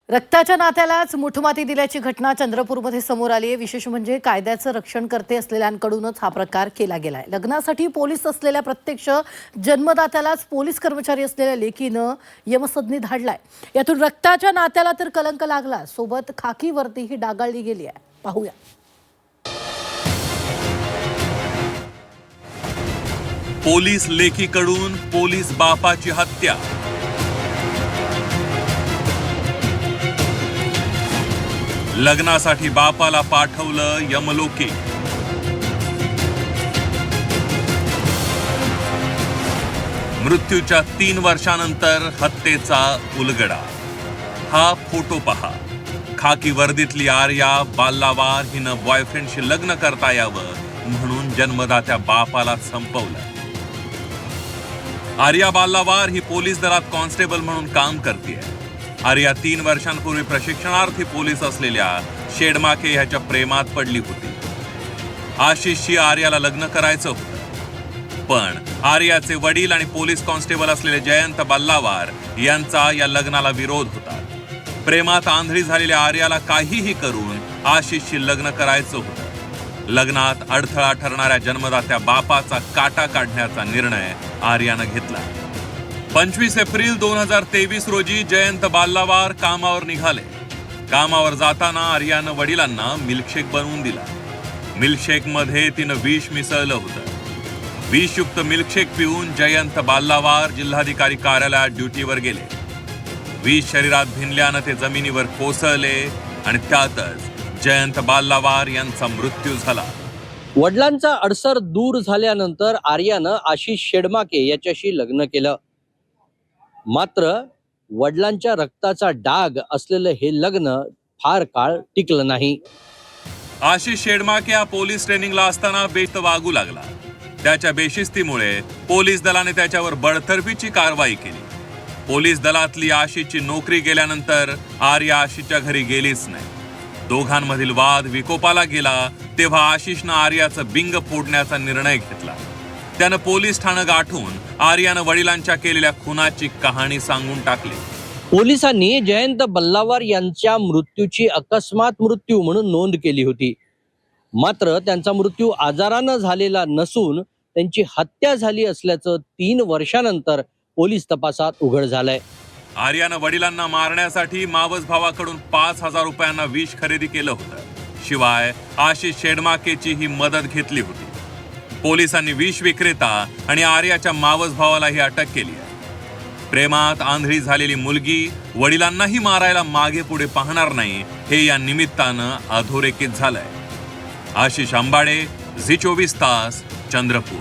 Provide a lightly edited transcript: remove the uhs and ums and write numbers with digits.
रक्ताच्या नात्यालाच मुठमाती दिल्याची घटना चंद्रपूरमध्ये समोर आली आहे। विशेष म्हणजे कायद्याचं रक्षण करते असलेल्यांकडूनच हा प्रकार केला गेलाय। लग्नासाठी पोलीस असलेल्या प्रत्यक्ष जन्मदात्यालाच पोलीस कर्मचारी असलेल्या लेकीनं यमसदनी धाडलाय। यातून रक्ताच्या नात्याला तर कलंक लागला, सोबत खाकी वर्दीही डागाळली गेली आहे। पाहूया। पोलीस लेकीकडून पोलीस बापाची हत्या। लग्नासाठी बापाला पाठवलं यमलोके। मृत्यूच्या 3 वर्षानंतर हत्येचा उलगडा। हा फोटो पहा। खाकी वर्दीतली आर्या बाल्लावार हिनं बॉयफ्रेंडशी लग्न करता यावं म्हणून जन्मदात्या बापाला संपवलं। आर्या बाल्लावार ही पोलीस दलात कॉन्स्टेबल म्हणून काम करते। आर्या 3 वर्षांपूर्वी प्रशिक्षणार्थी पोलीस असलेल्या शेडमाके ह्याच्या प्रेमात पडली होती। आशिषशी आर्याला लग्न करायचं होतं, पण आर्याचे वडील आणि पोलीस कॉन्स्टेबल असलेले जयंत बाल्लावार यांचा या लग्नाला विरोध होता। प्रेमात आंधळी झालेल्या आर्याला काहीही करून आशिषशी लग्न करायचं होतं। लग्नात अडथळा ठरणाऱ्या जन्मदात्या बापाचा काटा काढण्याचा निर्णय आर्यानं घेतला। 25 एप्रिल 2023 रोजी जयंत बाल्लावार कामावर निघाले। कामावर जाताना आर्यानं वडिलांना मिल्कशेक बनवून दिला। मिल्कशेक मध्ये तिनं विष मिसळलं होतं। विषयुक्त मिल्कशेक पिऊन जयंत बाल्लावार जिल्हाधिकारी कार्यालयात ड्युटीवर गेले। विष शरीरात भिनल्यानं ते जमिनीवर कोसळले आणि त्यातच जयंत बाल्लावार यांचा मृत्यू झाला। वडिलांचा अडसर दूर झाल्यानंतर आर्यानं आशिष शेडमाके याच्याशी लग्न केलं। मात्र वडिलांच्या रक्ताचा डाग असलेलं हे लग्न फार काळ टिकलं नाही। आशिष शेडमाके हा पोलीस ट्रेनिंगला असताना बेत वागू लागला। त्याच्या बेशिस्तीमुळे पोलीस दलाने त्याच्यावर बडतर्फीची कारवाई केली। पोलीस दलातली आशिषची नोकरी गेल्यानंतर आर्या आशिषच्या घरी गेलीच नाही। दोघांमधील वाद विकोपाला गेला तेव्हा आशिषनं आर्याचं बिंग फोडण्याचा निर्णय घेतला। त्यानं पोलीस ठाणं गाठून आर्यानं वडिलांच्या केलेल्या खुनाची कहाणी सांगून टाकली। पोलिसांनी जयंत बल्लावार यांच्या मृत्यूची अकस्मात मृत्यू म्हणून नोंद केली होती। मात्र त्यांचा मृत्यू आजारानं झालेला नसून त्यांची हत्या झाली असल्याचं 3 वर्षानंतर पोलीस तपासात उघड झालंय। आर्यानं वडिलांना मारण्यासाठी मावस भावाकडून 5,000 रुपयांना विष खरेदी केलं होतं। शिवाय आशिष शेडमाकेची ही मदत घेतली होती। पोलिसांनी विष विक्रेता आणि आर्याच्या मावस भावालाही अटक केली आहे। प्रेमात आंधळी झालेली मुलगी वडिलांनाही मारायला मागे पुढे पाहणार नाही हे या निमित्तानं अधोरेखित झालंय। आशिष अंबाडे, झी 24 तास, चंद्रपूर।